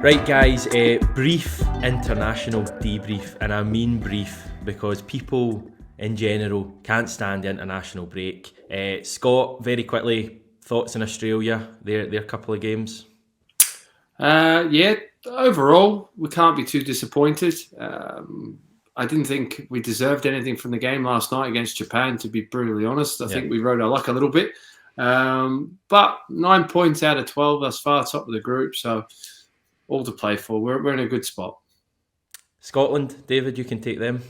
Right, guys, brief international debrief, and I mean brief because people in general can't stand the international break. Scott, very quickly, thoughts on Australia, their couple of games? Yeah, overall, we can't be too disappointed. I didn't think we deserved anything from the game last night against Japan, to be brutally honest. I think we rode our luck a little bit. But 9 points out of 12 thus far, top of the group, so all to play for. We're in a good spot. Scotland, David, you can take them.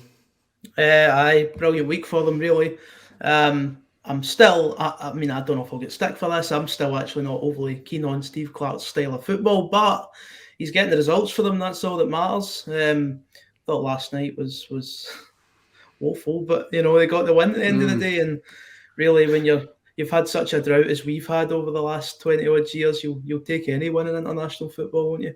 Brilliant week for them, really. I'm still, I mean, I don't know if I'll get stick for this. I'm still actually not overly keen on Steve Clarke's style of football, but he's getting the results for them. That's all that matters. Thought last night was woeful, but they got the win at the end of the day. And really, when you've had such a drought as we've had over the last 20 odd years, you'll take any win in international football, won't you?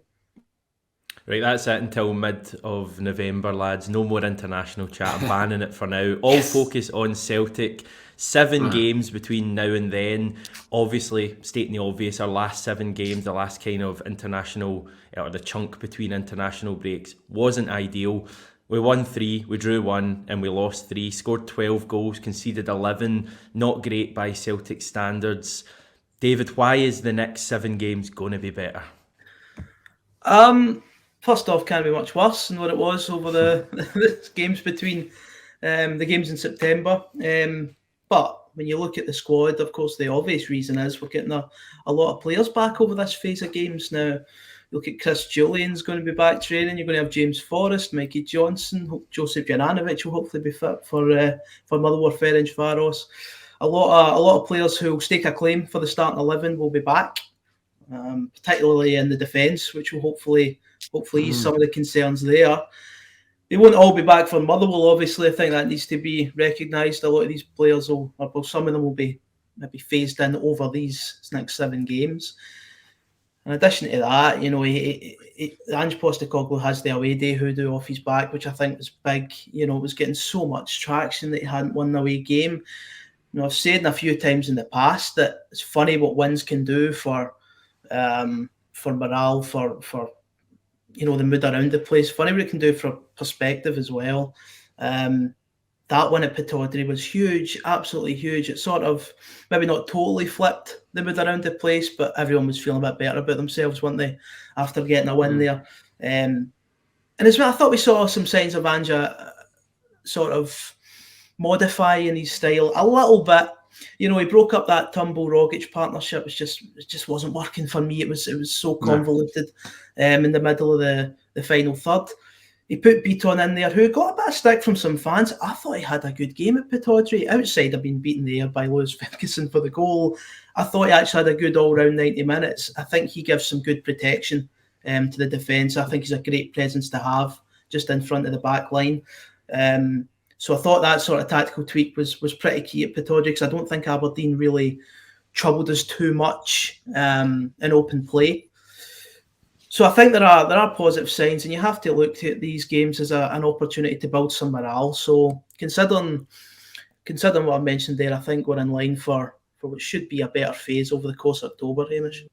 Right, that's it until mid of November, lads. No more international chat. I'm banning it for now. All focus on Celtic. 7 games between now and then. Obviously, stating the obvious, our last 7 games, the last kind of international, or the chunk between international breaks, wasn't ideal. We won 3, we drew 1, and we lost 3. Scored 12 goals, conceded 11. Not great by Celtic standards. David, why is the next 7 games going to be better? First off, can't be much worse than what it was over the games between the games in September. But when you look at the squad, of course, the obvious reason is we're getting a lot of players back over this phase of games now. Look at Chris Julian's going to be back training. You're going to have James Forrest, Mikey Johnson, Joseph Juranovic will hopefully be fit for Motherwell, Ferencváros. A lot of players who will stake a claim for the starting 11 will be back, particularly in the defence, which will hopefully ease some of the concerns there. They won't all be back for Motherwell, obviously. I think that needs to be recognised. A lot of these players some of them will be maybe phased in over these next 7 games. In addition to that, Ange Postecoglou has the away day hoodoo off his back, which I think was big. It was getting so much traction that he hadn't won the away game. I've said a few times in the past that it's funny what wins can do for morale, for the mood around the place. Funny what it can do for perspective as well. That one at Pittodrie was huge, absolutely huge. It sort of maybe not totally flipped the mood around the place, but everyone was feeling a bit better about themselves, weren't they, after getting a win there. And as well, I thought we saw some signs of Anja sort of modifying his style a little bit. He broke up that Turnbull-Rogic partnership. It just wasn't working for me. It was so convoluted in the middle of the final third. He put Beaton in there, who got a bit of stick from some fans. I thought he had a good game at Pittodrie. Outside of being beaten there by Lewis Ferguson for the goal, I thought he actually had a good all-round 90 minutes. I think he gives some good protection to the defence. I think he's a great presence to have just in front of the back line. So I thought that sort of tactical tweak was pretty key at Pittodrie, because I don't think Aberdeen really troubled us too much in open play. So I think there are positive signs, and you have to look at these games as an opportunity to build some morale. So considering what I mentioned there, I think we're in line for what should be a better phase over the course of October, Hamish.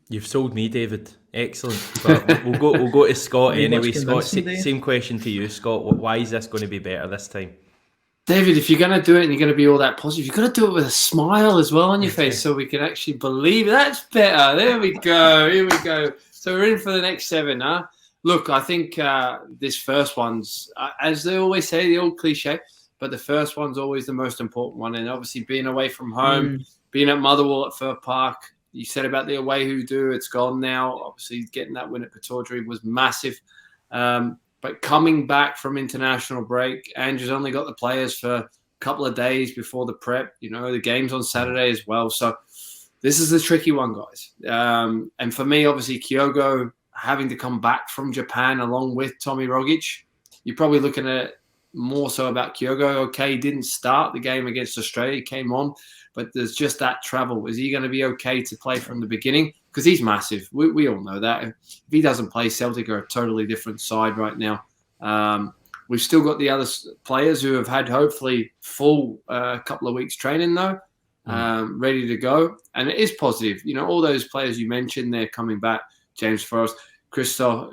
You've sold me, David. Excellent. But we'll go to Scott anyway. Scott, same question to you, Scott. Why is this going to be better this time? David, if you're going to do it and you're going to be all that positive, you've got to do it with a smile as well on your face so we can actually believe it. That's better. There we go. Here we go. So we're in for the next 7, huh? Look, I think this first one's, as they always say, the old cliche, but the first one's always the most important one. And obviously being away from home, being at Motherwell at Fir Park, you said about the away hoodoo, it's gone now. Obviously getting that win at Pittodrie was massive. But coming back from international break, Andrew's only got the players for a couple of days before the prep. The game's on Saturday as well. So this is the tricky one, guys. And for me, obviously, Kyogo having to come back from Japan along with Tommy Rogic, you're probably looking at more so about Kyogo. Okay, he didn't start the game against Australia. He came on, but there's just that travel. Is he going to be okay to play from the beginning? Because he's massive. We all know that. If he doesn't play, Celtic are a totally different side right now. We've still got the other players who have had hopefully full couple of weeks training though, ready to go. And it is positive. All those players you mentioned, they're coming back. James Forrest. Christoph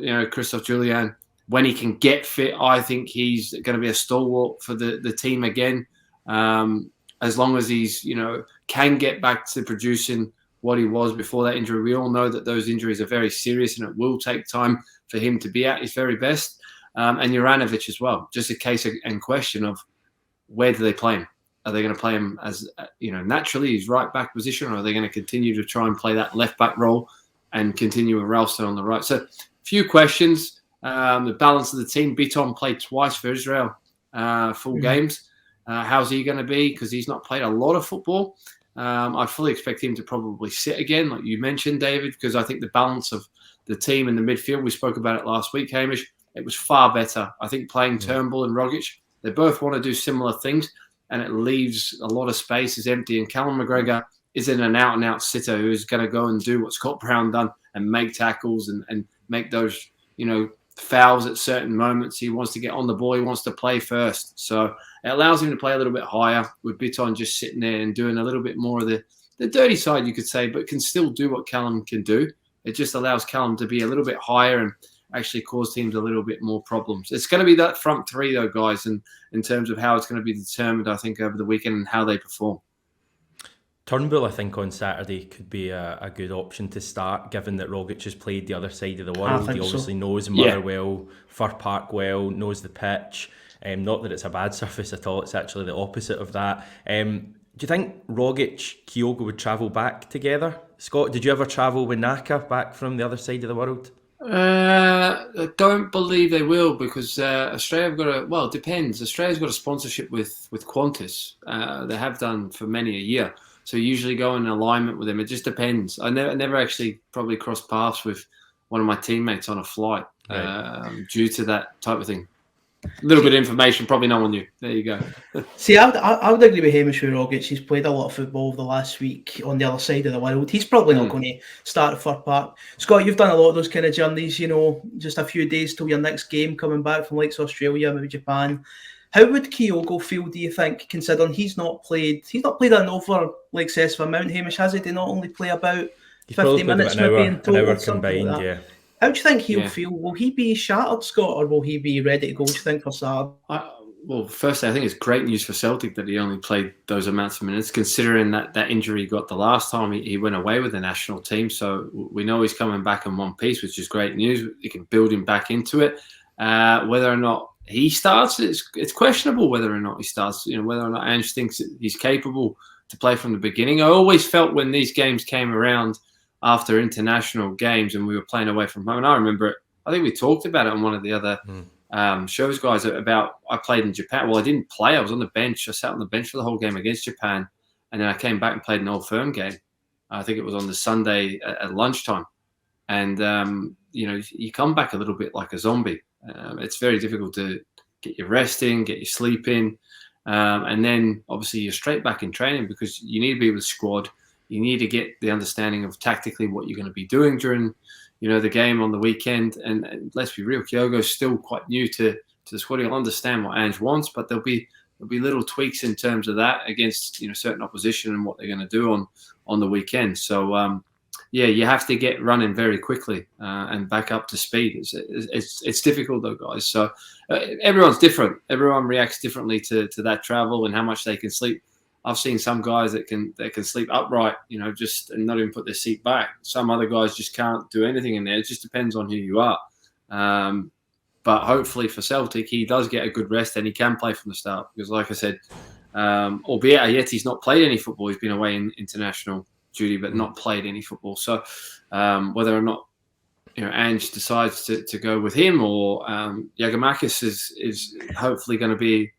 Julian, when he can get fit, I think he's going to be a stalwart for the team again. As long as he's, can get back to producing what he was before that injury. We all know that those injuries are very serious and it will take time for him to be at his very best. And Juranovic as well. Just a case and question of where do they play him? Are they going to play him as, naturally his right back position, or are they going to continue to try and play that left back role and continue with Ralston on the right? So a few questions. The balance of the team. Biton played twice for Israel, full games. How's he going to be? Because he's not played a lot of football. I fully expect him to probably sit again, like you mentioned, David, because I think the balance of the team in the midfield, we spoke about it last week, Hamish, it was far better. I think playing Turnbull and Rogic, they both want to do similar things, and it leaves a lot of space is empty. And Callum McGregor isn't an out-and-out sitter who's going to go and do what Scott Brown done and make tackles and make those, fouls at certain moments. He wants to get on the ball. He wants to play first. So it allows him to play a little bit higher with Biton just sitting there and doing a little bit more of the dirty side, you could say, but can still do what Callum can do. It just allows Callum to be a little bit higher and actually cause teams a little bit more problems. It's going to be that front three, though, guys, and in terms of how it's going to be determined, I think, over the weekend and how they perform. Turnbull, I think, on Saturday could be a good option to start, given that Rogic has played the other side of the world. He obviously knows Motherwell, Fir Park well, knows the pitch. Not that it's a bad surface at all, it's actually the opposite of that. Do you think Rogic, Kyogo would travel back together? Scott, did you ever travel with Naka back from the other side of the world? I don't believe they will, because Australia have got it depends. Australia's got a sponsorship with Qantas. They have done for many a year. So you usually go in alignment with them. It just depends. I never actually probably crossed paths with one of my teammates on a flight due to that type of thing. A little bit of information, probably no one knew. There you go. See, I would agree with Hamish with Rogic. He's played a lot of football over the last week on the other side of the world. He's probably not going to start at Fir Park. Scott, you've done a lot of those kind of journeys, just a few days till your next game coming back from like Australia, maybe Japan. How would Kyogo feel, do you think, considering he's not played an over excessive amount, Hamish, has he? Did not only play about 50 minutes maybe in total? An hour combined, like yeah. How do you think he'll feel? Will he be shattered, Scott, or will he be ready to go, do you think, for Saturday? Well, firstly, I think it's great news for Celtic that he only played those amounts of minutes, considering that injury he got the last time he went away with the national team. So we know he's coming back in one piece, which is great news. You can build him back into it. Whether or not he starts, it's questionable whether or not he starts, whether or not Ange thinks he's capable to play from the beginning. I always felt when these games came around after international games and we were playing away from home, and I remember it, I think we talked about it on one of the other shows, guys, about I played in Japan. Well, I didn't play. I was on the bench. I sat on the bench for the whole game against Japan, and then I came back and played an Old Firm game. I think it was on the Sunday at lunchtime. And, you come back a little bit like a zombie. It's very difficult to get your rest in, get your sleep in. And then, obviously, you're straight back in training because you need to be with the squad. You need to get the understanding of tactically what you're going to be doing during, the game on the weekend. And let's be real, Kyogo's still quite new to the squad. He'll understand what Ange wants, but there'll be little tweaks in terms of that against, certain opposition and what they're going to do on the weekend. So, you have to get running very quickly and back up to speed. It's difficult though, guys. So everyone's different. Everyone reacts differently to that travel and how much they can sleep. I've seen some guys that can sleep upright, just and not even put their seat back. Some other guys just can't do anything in there. It just depends on who you are. But hopefully for Celtic, he does get a good rest and he can play from the start because, like I said, albeit Ayeti's not played any football, he's been away in international duty, but not played any football. So whether or not Ange decides to go with him or Giakoumakis is hopefully going to be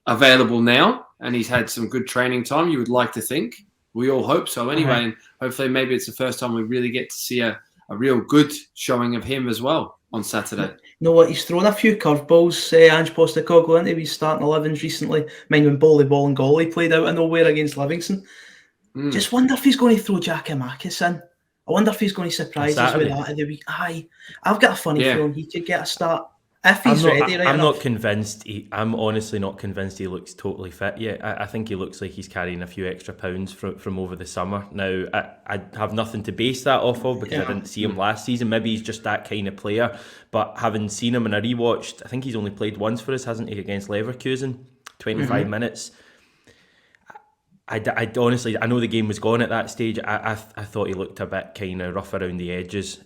available now, and he's had some good training time. You would like to think. We all hope so anyway, and hopefully maybe it's the first time we really get to see a real good showing of him as well on Saturday. You know what? He's thrown a few curveballs, Ange Postecoglou, into his starting 11s recently. Mind when Ball and Golly played out of nowhere against Livingston. Just wonder if he's going to throw Giakoumakis in. I wonder if he's going to surprise us with that of the week. Aye, I've got a funny feeling he could get a start. If he's ready, right I'm enough. not convinced. I'm honestly not convinced he looks totally fit yet. I think he looks like he's carrying a few extra pounds from over the summer. Now, I have nothing to base that off of because I didn't see him last season. Maybe he's just that kind of player. But having seen him and I rewatched, I think he's only played once for us, hasn't he, against Leverkusen? 25 minutes. I honestly, I know the game was gone at that stage. I thought he looked a bit kind of rough around the edges.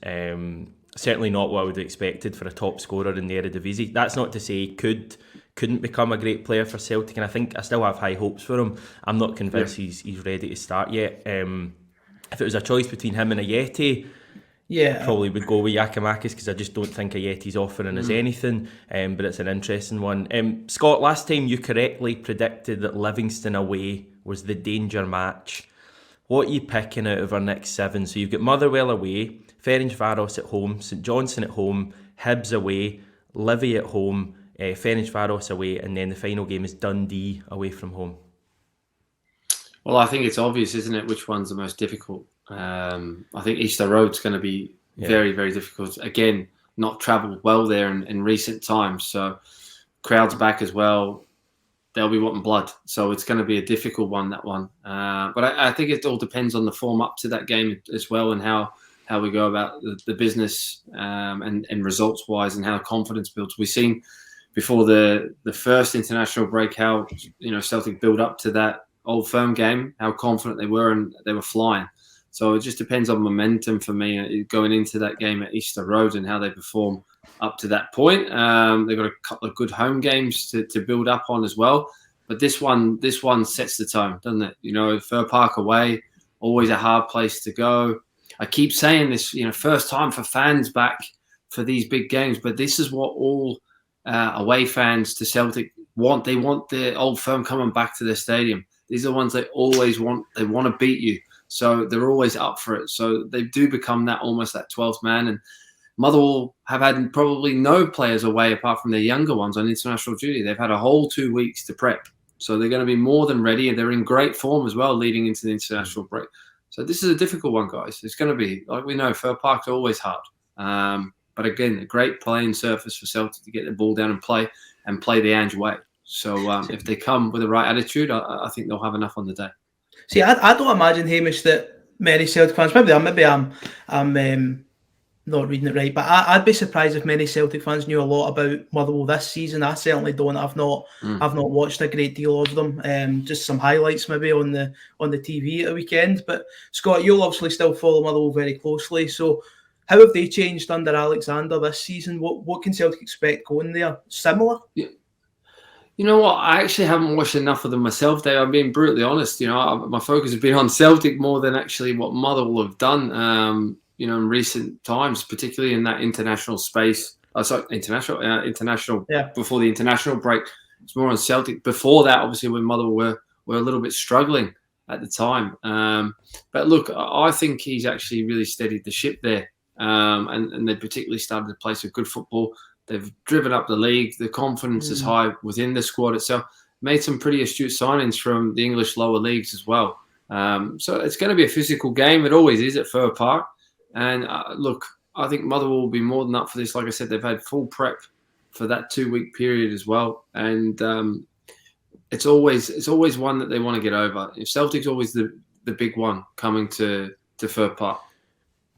Certainly not what I would have expected for a top scorer in the Eredivisie. That's not to say he couldn't become a great player for Celtic, and I think I still have high hopes for him. I'm not convinced he's ready to start yet. If it was a choice between him and Ayeti, probably would go with Giakoumakis because I just don't think Ayeti's offering us anything. But it's an interesting one. Scott, last time you correctly predicted that Livingston away was the danger match. What are you picking out of our next 7? So you've got Motherwell away, Ferencváros at home, St Johnstone at home, Hibs away, Livy at home, Ferencváros away, and then the final game is Dundee away from home. Well, I think it's obvious, isn't it, which one's the most difficult? I think Easter Road's going to be very, very difficult. Again, not travelled well there in recent times, so crowds back as well. They'll be wanting blood, so it's going to be a difficult one, that one. But I think it all depends on the form up to that game as well, and how we go about the business and results wise, and how confidence builds. We've seen before the first international break how Celtic build up to that Old Firm game, how confident they were, and they were flying. So it just depends on momentum for me going into that game at Easter Road and how they perform up to that point. They've got a couple of good home games to build up on as well. But this one sets the tone, doesn't it? Fir Park away, always a hard place to go. I keep saying this, first time for fans back for these big games, but this is what all away fans to Celtic want. They want the Old Firm coming back to their stadium. These are the ones they always want. They want to beat you. So they're always up for it. So they do become almost that 12th man. And Motherwell have had probably no players away apart from their younger ones on international duty. They've had a whole 2 weeks to prep. So they're going to be more than ready. And they're in great form as well leading into the international break. So this is a difficult one, guys. It's going to be, like we know, Fir Park's always hard. But again, a great playing surface for Celtic to get the ball down and play the Ange way. So if they come with the right attitude, I think they'll have enough on the day. See, I don't imagine, Hamish, that many Celtic fans, maybe I'm not reading it right, but I'd be surprised if many Celtic fans knew a lot about Motherwell this season. I certainly don't. I've not watched a great deal of them. Just some highlights maybe on the TV at the weekend. But Scott, you'll obviously still follow Motherwell very closely. So how have they changed under Alexander this season? What can Celtic expect going there? Similar? Yeah. You know what? I actually haven't watched enough of them myself, Dave. I'm being brutally honest. My focus has been on Celtic more than actually what Motherwell have done. In recent times, particularly in that international space. International. Yeah. Before the international break, it's more on Celtic. Before that, obviously, when Motherwell were a little bit struggling at the time. But look, I think he's actually really steadied the ship there, and they particularly started to play some good football. They've driven up the league. The confidence is high within the squad itself. Made some pretty astute signings from the English lower leagues as well. So it's going to be a physical game. It always is at Fir Park. And look, I think Motherwell will be more than up for this. Like I said, they've had full prep for that 2-week period as well. And it's always one that they want to get over. If Celtic's always the big one coming to Fir Park.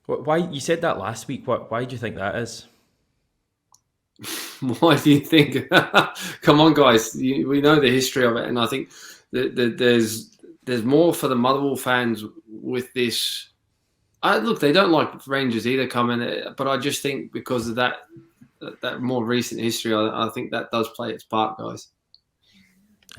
Why you said that last week? Why do you think that is? Why do you think? Come on, guys. We know the history of it, and I think that there's more for the Motherwell fans with this. Look, they don't like Rangers either coming, but I just think because of that more recent history, I think that does play its part, guys.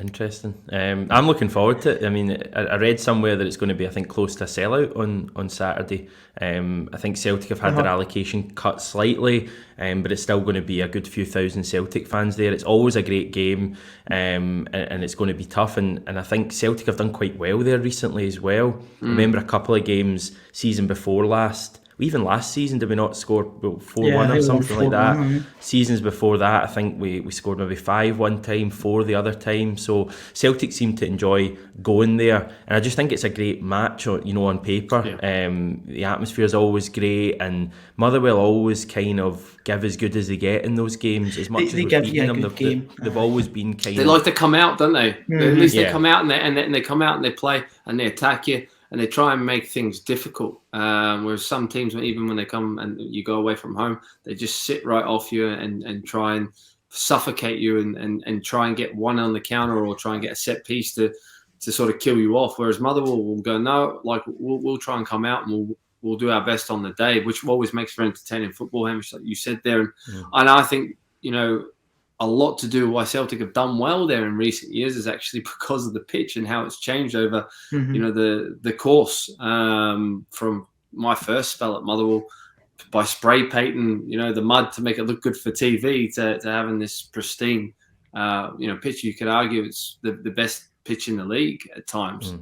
Interesting. I'm looking forward to it. I mean, I read somewhere that it's going to be, I think, close to a sellout on Saturday. I think Celtic have had their allocation cut slightly, but it's still going to be a good few thousand Celtic fans there. It's always a great game, and it's going to be tough. And I think Celtic have done quite well there recently as well. Remember a couple of games season before last even last season, did we not score 4-1 Yeah, I or think we something won like that? 4-1, Seasons before that, I think we scored maybe 5 one time, 4 the other time. So Celtic seem to enjoy going there, and I just think it's a great match, on paper. The atmosphere is always great, and Motherwell always kind of give as good as they get in those games. As much They as give we've you a beaten them, good game. they've always been kind They of... like to come out, don't they? Mm-hmm. At least they Yeah. come out and they come out and they play and they attack you and they try and make things difficult. Whereas some teams, even when they come and you go away from home, they just sit right off you and try and suffocate you and try and get one on the counter or try and get a set piece to sort of kill you off. Whereas Motherwell will go, no, like we'll try and come out and we'll do our best on the day, which always makes for entertaining football, Hamish, like you said there. And I think, a lot to do with why Celtic have done well there in recent years is actually because of the pitch and how it's changed over, the course from my first spell at Motherwell by spray painting, the mud to make it look good for TV to having this pristine, pitch. You could argue it's the best pitch in the league at times.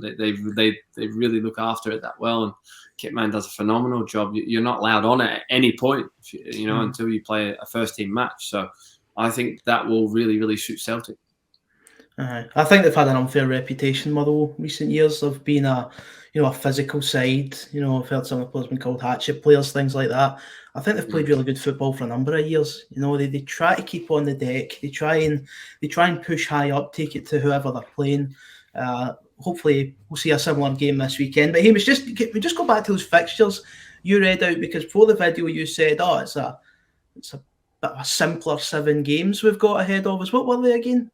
They really look after it that well, and Kitman does a phenomenal job. You're not allowed on it at any point, until you play a first team match. So I think that will really, really suit Celtic. I think they've had an unfair reputation, Motherwell, recent years of being a physical side. I've heard some of the players been called hatchet players, things like that. I think they've played really good football for a number of years. They try to keep on the deck. They try and push high up, take it to whoever they're playing. Hopefully, we'll see a similar game this weekend. But Hamish, we just go back to those fixtures you read out, because before the video you said, it's a bit of a simpler 7 games we've got ahead of us. What were they again?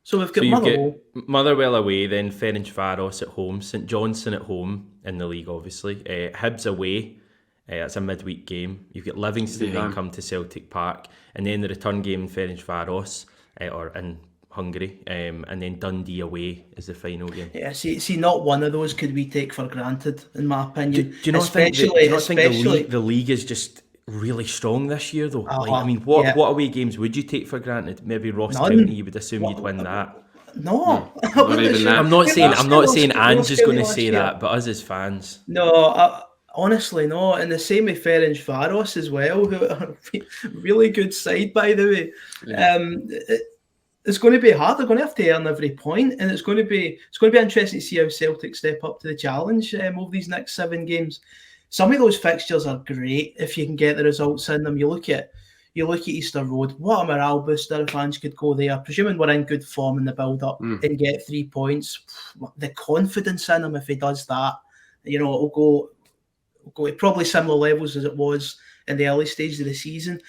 So we've got Motherwell away, then Ferencváros at home, St Johnstone at home in the league, obviously. Hibs away, that's a midweek game. You've got Livingston then come to Celtic Park, and then the return game in Ferencváros, or in Hungary, and then Dundee away is the final game. Yeah, see, not one of those could we take for granted, in my opinion. Do you not think the league is just really strong this year, though? What away games would you take for granted? Maybe Ross County, you would assume you'd win that. No, not even that. I'm not saying Ange is going to say that, but us as fans. No, honestly, no. And the same with Ferencváros as well, who are a really good side, by the way. Yeah. It's going to be hard. They're going to have to earn every point, and it's going to be interesting to see how Celtic step up to the challenge over these next 7 games. Some of those fixtures are great if you can get the results in them. You look at Easter Road. What a morale booster if Ange could go there. Presuming we're in good form in the build-up and get 3 points. The confidence in him if he does that, it'll go at probably similar levels as it was in the early stages of the season.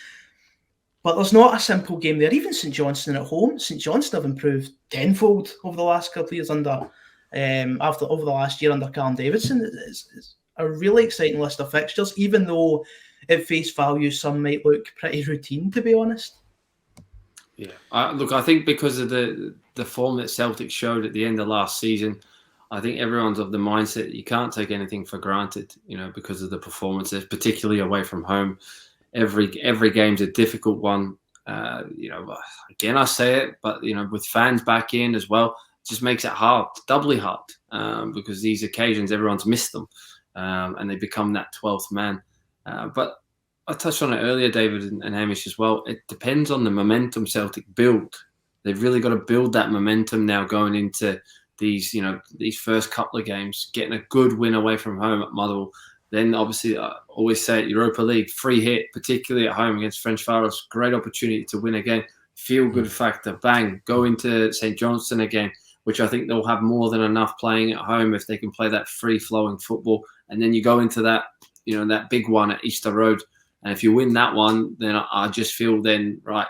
But there's not a simple game there. Even St Johnstone at home. St Johnstone have improved tenfold over the last couple of years over the last year under Callum Davidson. It's a really exciting list of fixtures, even though at face value some might look pretty routine, to be honest. Yeah, I think because of the form that Celtic showed at the end of last season, I think everyone's of the mindset that you can't take anything for granted, because of the performances, particularly away from home. Every game's a difficult one. Again, I say it, but with fans back in as well, it just makes it hard, doubly hard, because these occasions everyone's missed them, and they become that 12th man. But I touched on it earlier, David and Hamish as well. It depends on the momentum Celtic build. They've really got to build that momentum now going into these first couple of games, getting a good win away from home at Motherwell. Then obviously, I always say it, Europa League, free hit, particularly at home against Ferencváros, great opportunity to win again. Feel good factor, bang, go into St Johnstone again, which I think they'll have more than enough playing at home if they can play that free-flowing football. And then you go into that, that big one at Easter Road. And if you win that one, then I just feel then, right,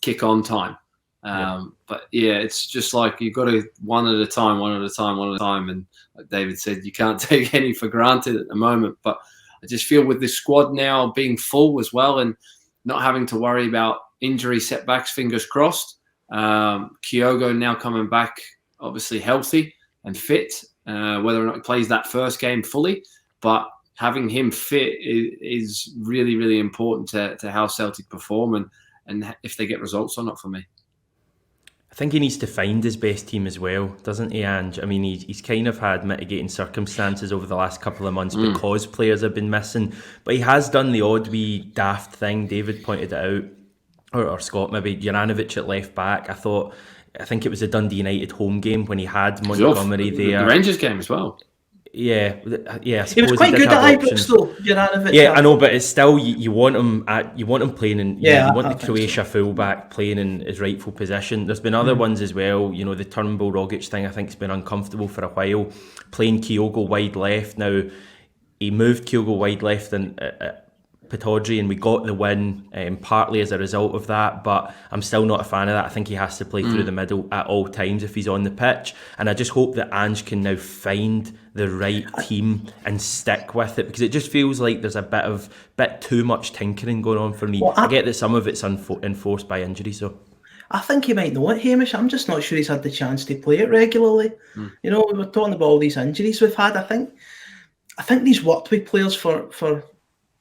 kick on time. But yeah, it's just like you've got to one at a time. And like David said, you can't take any for granted at the moment. But I just feel with this squad now being full as well and not having to worry about injury setbacks, fingers crossed. Kyogo now coming back, obviously healthy and fit, whether or not he plays that first game fully. But having him fit is really, really important to how Celtic perform and if they get results or not for me. I think he needs to find his best team as well, doesn't he, Ange? I mean, he's kind of had mitigating circumstances over the last couple of months because players have been missing. But he has done the odd wee daft thing. David pointed it out, or Scott maybe. Juranovic at left back. I think it was a Dundee United home game when he had Montgomery there. The Rangers game as well. Yeah. I He was quite good at Ibrox though, Juranovic. Yeah, I know, but it's still you want him playing in. You want the Croatia fullback playing in his rightful position. There's been other ones as well. The Turnbull Rogic thing I think has been uncomfortable for a while. Playing Kyogo wide left now. He moved Kyogo wide left and Pittodrie, and we got the win partly as a result of that, but I'm still not a fan of that. I think he has to play through the middle at all times if he's on the pitch, and I just hope that Ange can now find the right team and stick with it, because it just feels like there's a bit too much tinkering going on for me. I get that some of it's enforced by injury, so I think he might know it, Hamish. I'm just not sure he's had the chance to play it regularly. We were talking about all these injuries we've had. I think he's worked with players for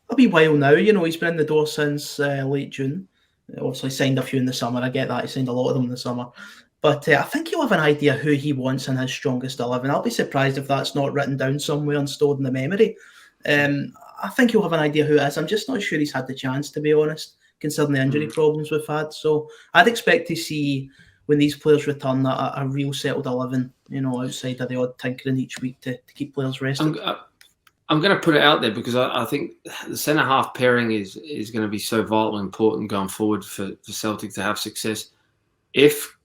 a wee while now. He's been in the door since late June. Obviously signed a few in the summer. I get that. He signed a lot of them in the summer. But I think he'll have an idea who he wants in his strongest 11. I'll be surprised if that's not written down somewhere and stored in the memory. I think he'll have an idea who it is. I'm just not sure he's had the chance, to be honest, considering the injury problems we've had. So I'd expect to see, when these players return, a real settled 11, outside of the odd tinkering each week to keep players rested. I'm going to put it out there because I think the centre-half pairing is going to be so vital and important going forward for Celtic to have success. If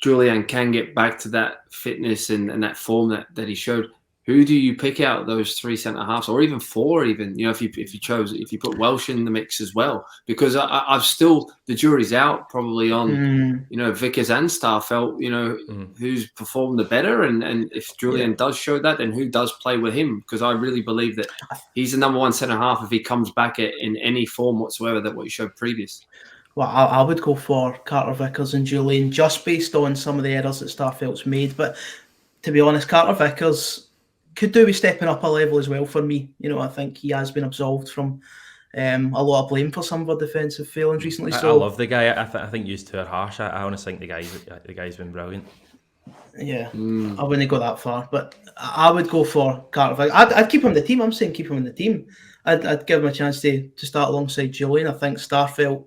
Julian can get back to that fitness and that form that he showed, who do you pick out those three centre-halves, or even four even, if you put Welsh in the mix as well? Because I've still, the jury's out probably on, Vickers and Starfelt, who's performed the better. And if Julian does show that, then who does play with him? Because I really believe that he's the number one centre-half if he comes back in any form whatsoever that what he showed previous. Well, I would go for Carter Vickers and Julian just based on some of the errors that Starfelt's made. But to be honest, Carter Vickers could do with stepping up a level as well for me. I think he has been absolved from a lot of blame for some of our defensive failings recently. I love the guy. I think you two are harsh. I honestly think the guy's been brilliant. Yeah, I wouldn't go that far, but I would go for Carter Vickers. I'd keep him in the team. I'm saying keep him in the team. I'd give him a chance to start alongside Julian. I think Starfelt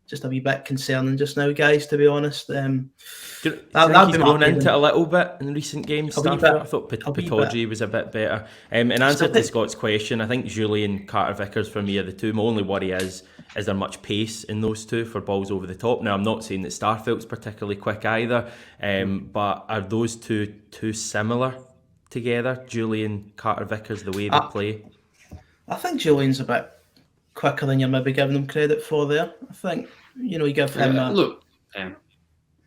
just a wee bit concerning just now, guys, to be honest. He's grown into it a little bit in recent games. I thought Pittodrie was a bit better. In answer to Scott's question, I think Julian, Carter Vickers for me are the two. My only worry is there much pace in those two for balls over the top? Now, I'm not saying that Starfelt's particularly quick either, but are those two too similar together, Julian, Carter Vickers, the way they play? I think Julian's a bit quicker than you're maybe giving him credit for there. I think, you give him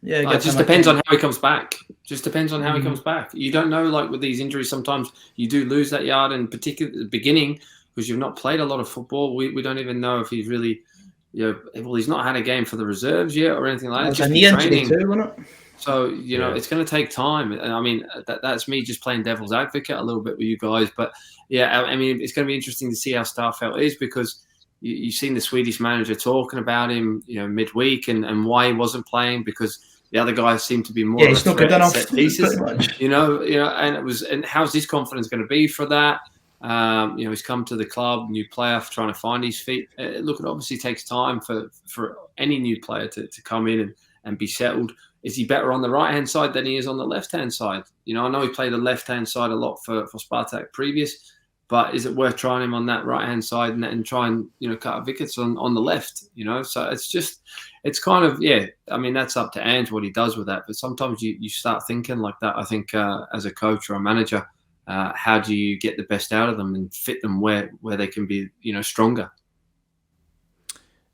it just depends on how he comes back. He comes back. You don't know, like with these injuries, sometimes you do lose that yard, and particularly at the beginning, because you've not played a lot of football. We don't even know if he's really, he's not had a game for the reserves yet or anything like that. Just knee injury too, wasn't it? So, it's going to take time. And I mean, that's me just playing devil's advocate a little bit with you guys. But I mean, it's going to be interesting to see how Starfelt is, because you've seen the Swedish manager talking about him, midweek and why he wasn't playing, because the other guys seem to be more he's not good enough, set pieces, and how's his confidence going to be for that? He's come to the club, new player, trying to find his feet. Look, it obviously takes time for any new player to come in and be settled. Is he better on the right-hand side than he is on the left-hand side? I know he played the left-hand side a lot for Spartak previous, but is it worth trying him on that right-hand side and try and, Carter Vickers on the left, So it's kind of, I mean, that's up to Ange what he does with that. But sometimes you start thinking like that. I think as a coach or a manager, how do you get the best out of them and fit them where they can be, stronger?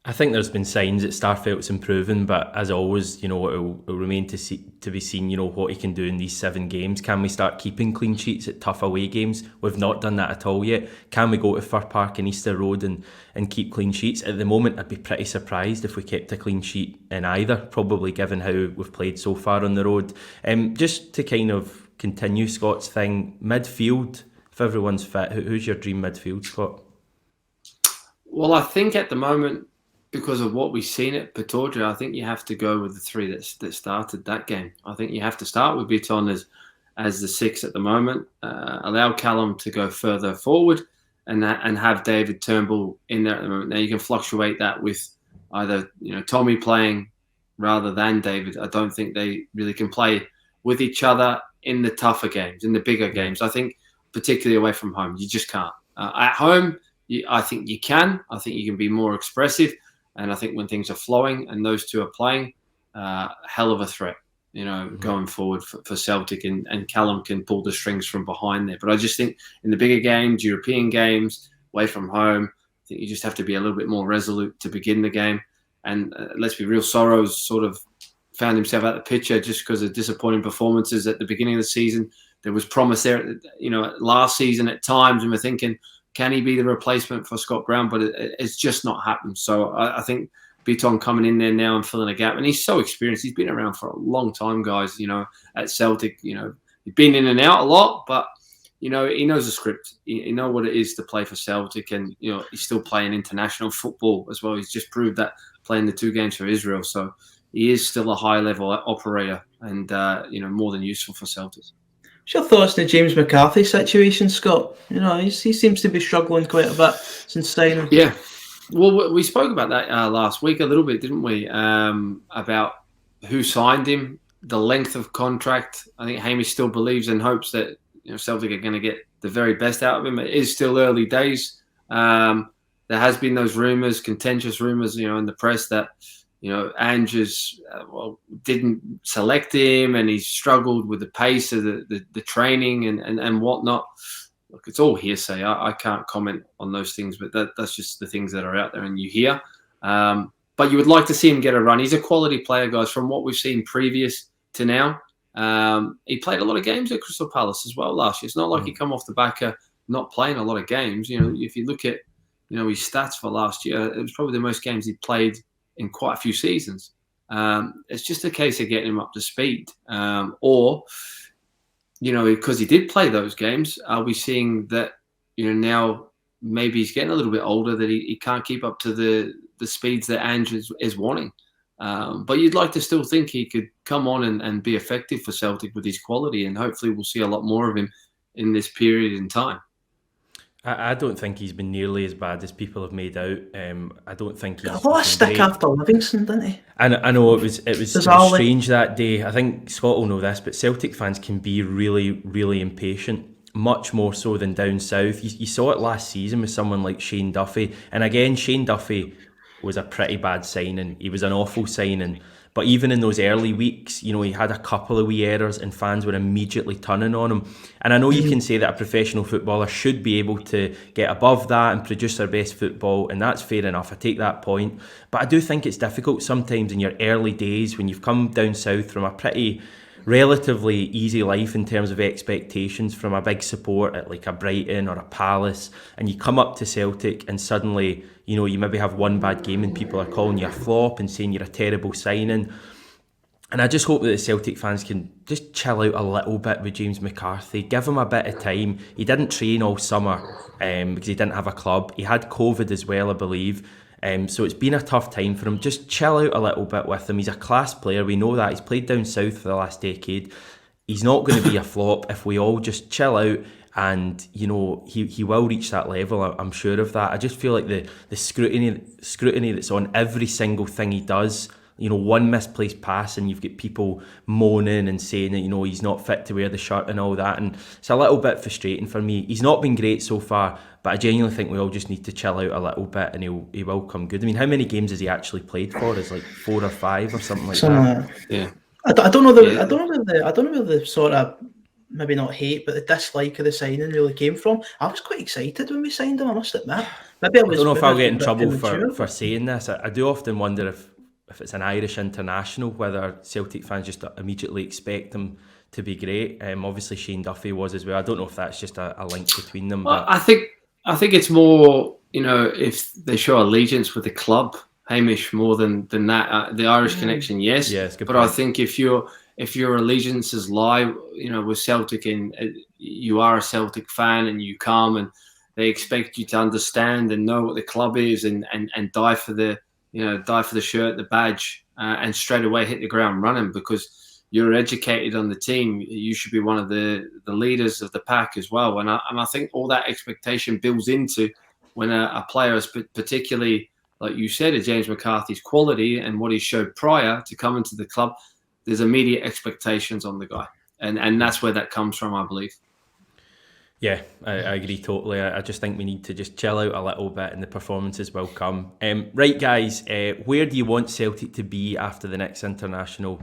I think there's been signs that Starfelt's improving, but as always, it'll remain to be seen, what he can do in these 7 games. Can we start keeping clean sheets at tough away games? We've not done that at all yet. Can we go to Fir Park and Easter Road and keep clean sheets? At the moment, I'd be pretty surprised if we kept a clean sheet in either, probably given how we've played so far on the road. Just to kind of continue Scott's thing, midfield, if everyone's fit, who's your dream midfield, Scott? Well, I think at the moment, because of what we've seen at Pittodrie, I think you have to go with the three that started that game. I think you have to start with Bitton as the 6 at the moment. Allow Callum to go further forward, and have David Turnbull in there at the moment. Now you can fluctuate that with either Tommy playing rather than David. I don't think they really can play with each other in the tougher games, in the bigger games. I think particularly away from home, you just can't. At home, I think you can. I think you can be more expressive. And I think when things are flowing and those two are playing, hell of a threat, going forward for Celtic, and Callum can pull the strings from behind there. But I just think in the bigger games, European games, away from home, I think you just have to be a little bit more resolute to begin the game. And let's be real, Sorrows sort of found himself out the picture just because of disappointing performances at the beginning of the season. There was promise there, last season at times, and we're thinking, can he be the replacement for Scott Brown? But it's just not happened. So I think Bitton coming in there now and filling a gap. And he's so experienced. He's been around for a long time, guys, at Celtic. He's been in and out a lot, but, he knows the script. He knows what it is to play for Celtic. And, he's still playing international football as well. He's just proved that playing the 2 games for Israel. So he is still a high-level operator and, more than useful for Celtic. What's your thoughts on the James McCarthy situation, Scott? He seems to be struggling quite a bit since signing. Yeah. Well, we spoke about that last week a little bit, didn't we? About who signed him, the length of contract. I think Hamish still believes and hopes that Celtic are going to get the very best out of him. It is still early days. There has been those rumours, contentious rumours, in the press that Andrews didn't select him, and he's struggled with the pace of the training and whatnot. Look, it's all hearsay. I can't comment on those things, but that's just the things that are out there and you hear. But you would like to see him get a run. He's a quality player, guys, from what we've seen previous to now. He played a lot of games at Crystal Palace as well last year. It's not like he come off the back of not playing a lot of games. If you look at his stats for last year, it was probably the most games he played in quite a few seasons. It's just a case of getting him up to speed. Or, because he did play those games, are we seeing that, now maybe he's getting a little bit older, that he can't keep up to the speeds that Andrews is wanting? But you'd like to still think he could come on and be effective for Celtic with his quality, and hopefully we'll see a lot more of him in this period in time. I don't think he's been nearly as bad as people have made out. I don't think he's got a lot of stick after Livingston, didn't he? I know it was strange that day. I think Scott will know this, but Celtic fans can be really, really impatient, much more so than down south. You saw it last season with someone like Shane Duffy, and again, Shane Duffy was a pretty bad signing. He was an awful signing. But even in those early weeks, he had a couple of wee errors and fans were immediately turning on him. And I know you can say that a professional footballer should be able to get above that and produce their best football, and that's fair enough. I take that point. But I do think it's difficult sometimes in your early days when you've come down south from a pretty relatively easy life in terms of expectations from a big support at like a Brighton or a Palace, and you come up to Celtic and suddenly you maybe have one bad game and people are calling you a flop and saying you're a terrible signing. And I just hope that the Celtic fans can just chill out a little bit with James McCarthy, give him a bit of time. He didn't train all summer because he didn't have a club. He had COVID as well, I believe. So it's been a tough time for him. Just chill out a little bit with him. He's a class player. We know that. He's played down south for the last decade. He's not going to be a flop if we all just chill out, and he will reach that level. I'm sure of that. I just feel like the scrutiny that's on every single thing he does. One misplaced pass and you've got people moaning and saying that he's not fit to wear the shirt and all that, and it's a little bit frustrating for me. He's not been great so far, but I genuinely think we all just need to chill out a little bit, and he will come good. I mean, how many games has he actually played for? Is like 4 or 5 or something like that. Yeah. I don't know where the sort of, maybe not hate, but the dislike of the signing really came from. I was quite excited when we signed him, I must admit. I don't know if I'll get in trouble for saying this. I do often wonder if it's an Irish international, whether Celtic fans just immediately expect him to be great. Obviously Shane Duffy was as well. I don't know if that's just a link between them. But I think it's more, if they show allegiance with the club, Hamish, more than that. The Irish connection, yes. Yeah, it's good but point. I think if your allegiances lie, with Celtic, and you are a Celtic fan and you come and they expect you to understand and know what the club is and die for the die for the shirt, the badge, and straight away hit the ground running because you're educated on the team. You should be one of the leaders of the pack as well. And I think all that expectation builds into when a player is particularly, like you said, a James McCarthy's quality and what he showed prior to coming to the club, there's immediate expectations on the guy. And that's where that comes from, I believe. Yeah, I agree totally. I just think we need to just chill out a little bit and the performances will come. Right, guys, where do you want Celtic to be after the next international,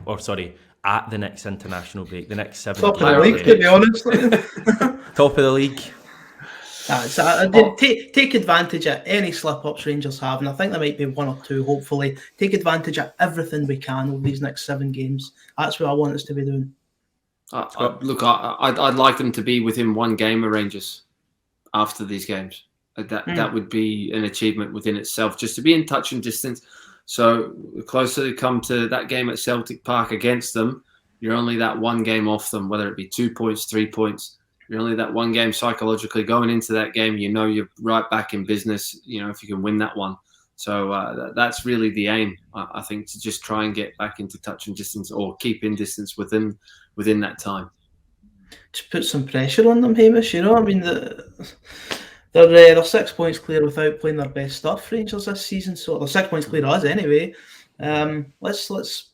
at the next international break, the next 7 Top games? of the league, to be honest. Top of the league. Take advantage of any slip-ups Rangers have, and I think there might be 1 or 2, hopefully. Take advantage of everything we can over these next 7 games. That's what I want us to be doing. I'd like them to be within 1 game of Rangers after these games. That would be an achievement within itself, just to be in touch and distance. So the closer they come to that game at Celtic Park against them, you're only that 1 game off them, whether it be 2 points, 3 points. You're only that 1 game psychologically going into that game. You're right back in business. If you can win that one. So that's really the aim, I think, to just try and get back into touch and distance, or keep in distance within that time. Just put some pressure on them, Hamish. I mean, they're 6 points clear without playing their best stuff, Rangers, this season. So they're 6 points clear us anyway. Let's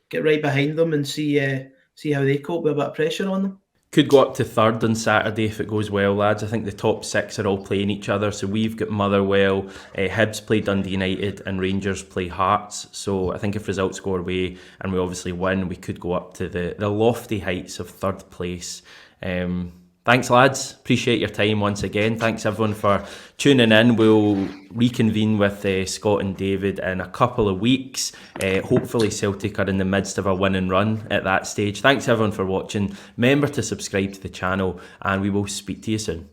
get right behind them and see how they cope with a bit of pressure on them. Could go up to 3rd on Saturday if it goes well, lads. I think the top 6 are all playing each other. So we've got Motherwell, Hibs play Dundee United, and Rangers play Hearts. So I think if results go our way and we obviously win, we could go up to the lofty heights of 3rd place. Thanks, lads. Appreciate your time once again. Thanks, everyone, for tuning in. We'll reconvene with Scott and David in a couple of weeks. Hopefully, Celtic are in the midst of a winning run at that stage. Thanks, everyone, for watching. Remember to subscribe to the channel, and we will speak to you soon.